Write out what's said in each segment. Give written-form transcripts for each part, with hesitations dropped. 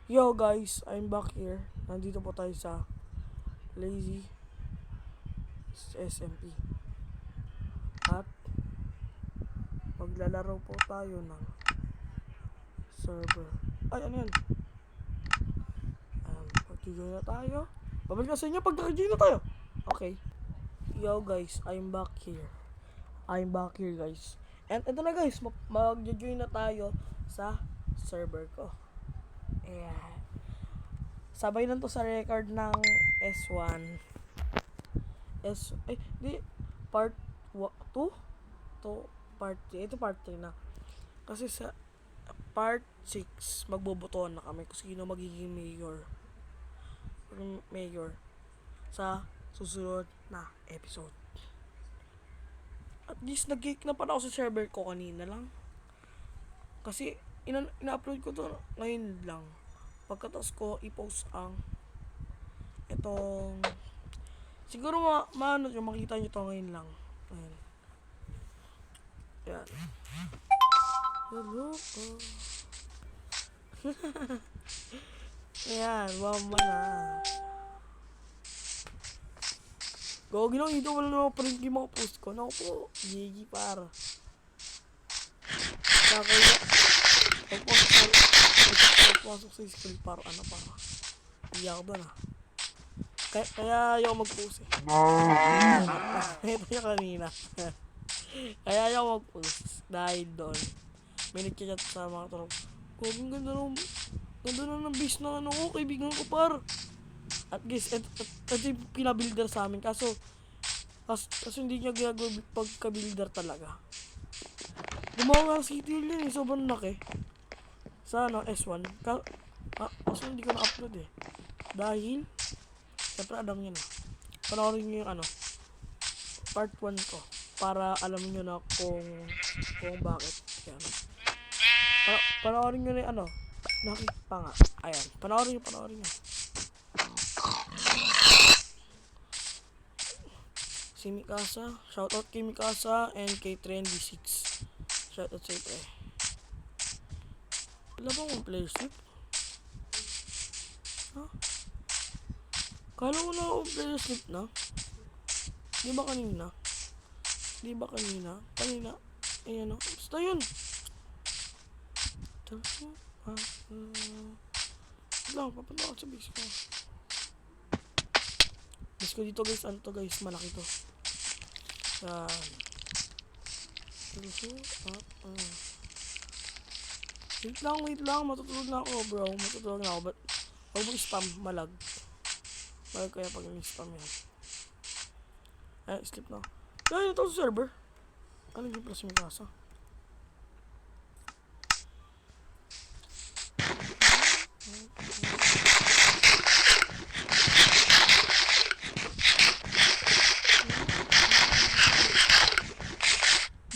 Yo guys, I'm back here. Nandito po tayo sa Lazy SMP. At maglalaro po tayo ng server. Ay, ano yan? Mag-join na tayo. Babalik na sa inyo pag naka-join na tayo. Okay. Yo guys, I'm back here. Guys. And ito na guys, mag-join na tayo sa server ko. Ayan. Sabay lang to sa record ng S1. Part 2? To part 3. Ito part 3 na. Kasi sa part 6, magbobotohan na kami kung sino magiging mayor sa susunod na episode. At least nag-geek na pala ako sa server ko kanina lang. Kasi ina-upload ko to ngayon lang. Pagkatapos ko i-post ang itong siguro maano nyo, makita nyo to ngayon lang. Ayan. Ayan. Hello. Ayan, mama na. Gawag lang, ito wala naman pa rin yung mga post ko. Naku po, GG para. Kaya, pagpasok sa school para ano para. Iyak doon ah. Kaya ayaw mag-post eh. Ito niya kanina. Kaya ayaw mag-post. Dahil doon. May nagchat sa mga tarong. Kung ganda na ng base na ano ko, kaibigan ko par. At guys, ito yung pinabuilder sa amin. Kaso hindi niya ginagawa pagka-builder talaga. Gumawa nga city hall yun eh. Sobrang laki. Sa ano, S1. Kaso hindi ko na-upload eh. Dahil siyempre alam nyo na. Panoorin nyo yung ano, part 1 ko. Para alam nyo na kung bakit. Yan. Panoorin nyo na yung ano, nakikita nga. Ayan, panoorin nyo. Si Mikasa, shoutout kay Mikasa and kay Trendy6. Shoutout sa ito eh. Wala bang ang player slip? Huh? Kala ko na ako player slip na. Di ba kanina? Kanina. Ayan o. Basta yun. Lang, papunta ako sa base ko. Base ko dito guys. Ano to guys? Malaki to. Yan. Wait lang. Matutulog na ako bro. But huwag mo spam. Malag kaya pag spam yan. Ay, sleep na. Yan, ito sa server. Ano yung plus may kasa?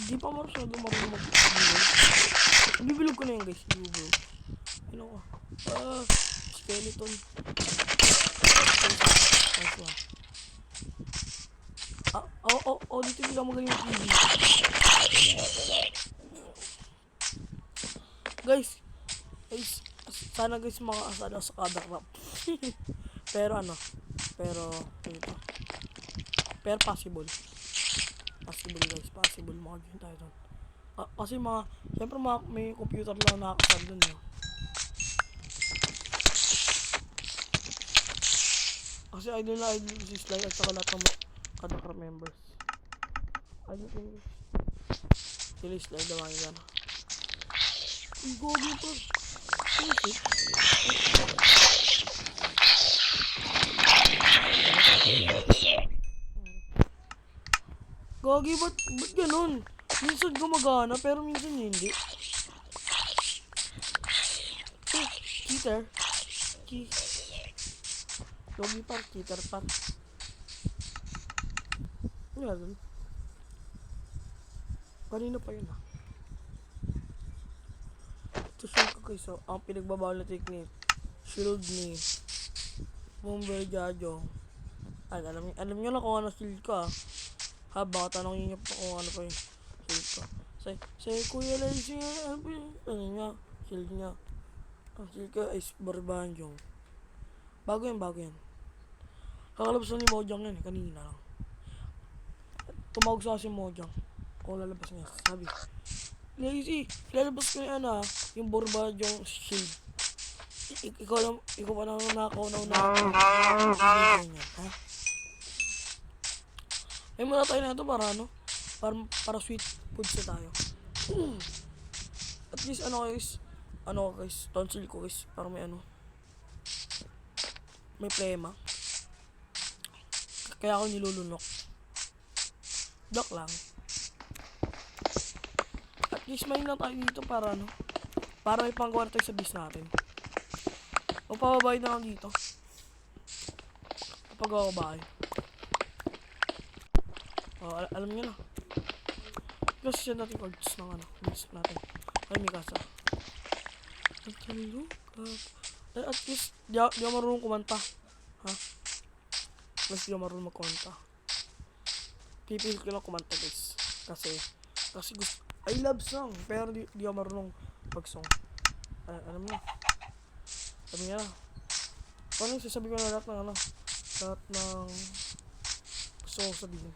Hindi pa masyado marunong mag-bilog. Bibilog ko na yan guys. Bibilog. Ano ko? Skeleton. Dito hindi magaling yung TV. Guys, sana guys makaasada sa kada crap. pero ito. Pero possible guys, makagin tayo doon. Kasi siyempre may computer lang nakakasal doon eh. Kasi idol si Sly at saka lahat ng kada members. Idol ko sila Sly daw yan. Gogi po. Gogi, ba't ganun? Minsan gumagana pero minsan hindi. Cheater. Gogi par, cheater par. Ano yan? Kanina pa yun ah. Ito siya ko guys. So, ang pinagbabawal na technique. Shield ni Bomber Jajo. Ay, alam nyo na kung ano shield ko ah. Baka tanongin nyo pa kung ano pa yung shield ko. Say Kuya Lazy, ano niya? Shield niya. Sige guys, Barbanjong. Bago yan. Kakalabas lang ni Mojang yan kanina lang. Tumawag sa si Mojang. Kung lalabas niya, sabi. Lazy, lalabas ko yan yung Barbanjong shield. Ikaw pa lang nakauna yan, ha? Ay muna tayo na ito para para sweet food sa tayo. At least guys, tonsil ko guys, para may plema. Kaya ako nilulunok. Joke lang. At least may na tayo dito para para may panggawa tayo sa bis natin. Magpapabay na lang dito. Kapag ako bahay. Alam niyo na. Kasi siya natin cards ng bis natin. Ay, may kasa. At least, di ako marunong kumanta. Ha? Mas di ako marunong magkumanta. Pipil ko lang kumanta guys. Kasi gusto, I love song. Pero di ako marunong pag-song. Alam mo. Sabi niya na. Paano yung sasabi ko na lahat ng lahat ng gusto ko sabihin.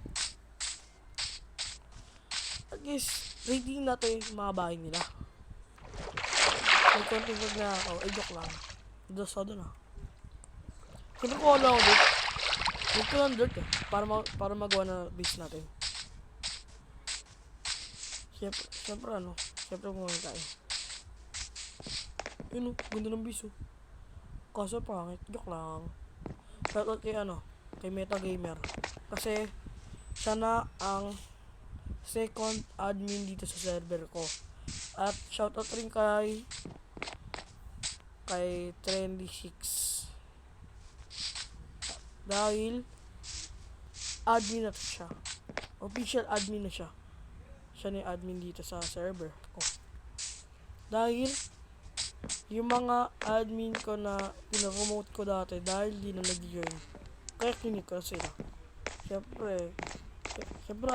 At least, rating natin yung mga bahay nila. May konting wag na ako. Ay, joke lang. Doon na. Siyempre ko wala ako dirt. Huwag ko lang dirt para magawa na base natin. Siyempre pumunta tayo. Yun ganda ng base Kaso pangit, joke lang. Shoutout kay Meta Gamer. Kasi, siya na ang second admin dito sa server ko. At shoutout rin kay Trendy6. Dahil admin na siya. Official admin na siya. Siya na yung admin dito sa server ko. Dahil yung mga admin ko na pinapromote ko dati dahil di na nag-join. Kaya kinig ko sila. Siyempre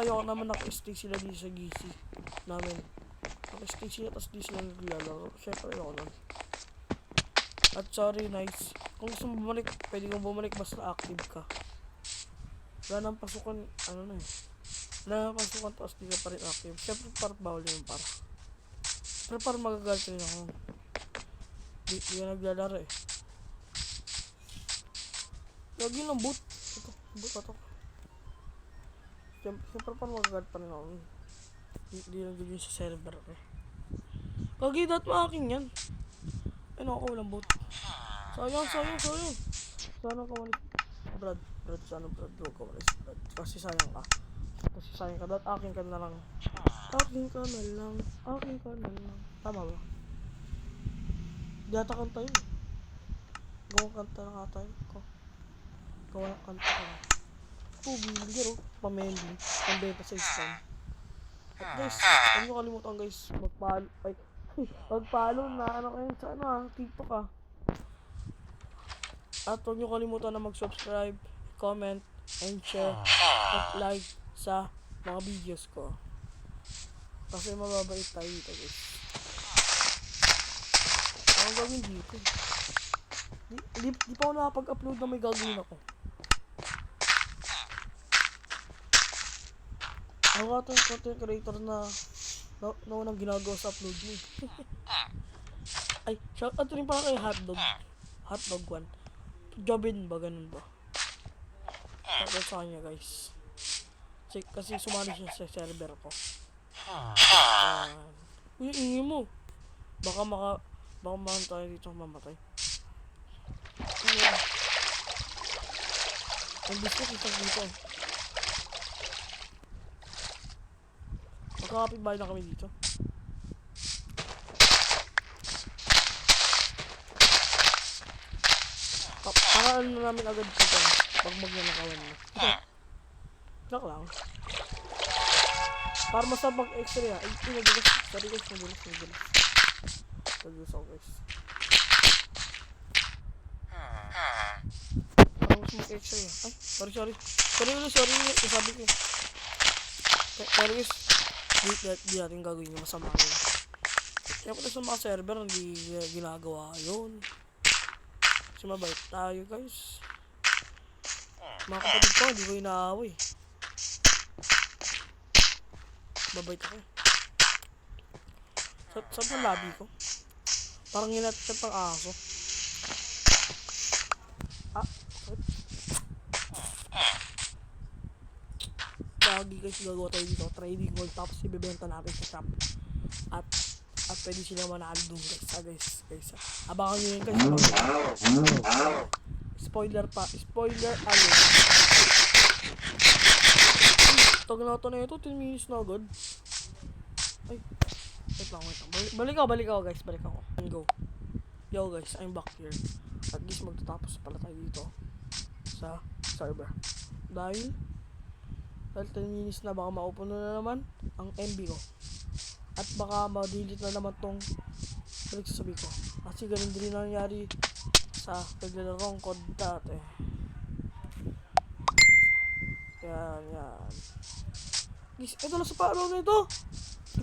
ayoko naman naka-stay sila dito sa GC namin. Naka-stay sila tapos di sila naglalaro. Siyempre ayoko nun. At sorry, nice. Kung gusto mo bumalik, pwede kong bumalik basta active ka. Wala nang pasukan, wala nang pasukan tapos di ka pa rin active. Siyempre para bawal yun para. Pero para magagalit rin ako. Di ka naglalaro Lagi lang boot. Ito. Siyempre para magagalit pa rin ako. Di lang gawin sa server Lagi dat maaking yan. Ako walang boot. Sayang. Sana ka malis. Brad, sana Brad, huwag ka malis, Brad. Kasi sayang ka. Dahil akin ka na lang. Tama ba? Di ata kanta yun. Gawang kanta na nga tayo. Gawang kanta ka na. Bigaro. Pamending. Pambenta sa Islam. At guys, huwag nyo kalimutan guys. Mag-follow na kayo sa TikTok At huwag nyo kalimutan na mag-subscribe, comment, and share, at like sa mga videos ko. Kasi mababait tayo dito guys. Ang gawin dito. Di pa ako nakapag-upload na may gagawin ako. Ako nga itong content creator na unang ginagawa sa upload mo. Ay, shoutout rin pala kay Hotdog 1. Jobin ba? Ganun ba? Shoutout sa kanya guys. Kasi sumali siya sa server ko. Uy, ingin mo. Baka mahan tayo dito mamatay. Ang gusto kitang dito. Magkakapit-bahay na kami dito. Pakaan na namin agad dito. Pag magnanakawan na. Joke lang. Para masabag extra. Ay, nagulas. Sorry guys, nagulas. Nagulas ako guys. Parang mas mag-extra Ay, sorry. Sorry sabi ko. Sorry guys. Di natin gagawin yung masama yun. Kaya pala sa mga server, hindi ginagawa yun. Kasi mabait tayo, guys. Mga kapatid ko, hindi ko inaaway. Mabait ako. Saan ang labi ko? Parang ginatkat ng aso. Ah, sakit. Lagi guys, gagawa tayo dito. Trading gold, tapos ibibenta natin sa shop. At pwede sila manalo doon guys. Guys. Abangan nyo yun guys. Spoiler alert. Tag na ito na ito. 10 minutes na agad. Ay. Wait lang. Balik ako guys. Balik ako. And go. Yo guys, I'm back here. At least magtatapos pala tayo dito. Sa server. Dahil 10 minutes na baka ma-open na naman ang MB ko. At baka ma-delete na naman tong pinagsasabi ko. Kasi ganun din nangyari sa naglalarong code dati. Yan. Guys, ito na sa paro na ito.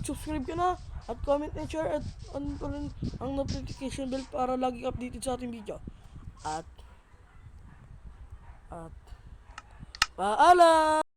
Subscribe ka na. At comment and share. At ano pa rin ang notification bell para lagi updated sa ating video. At paalam!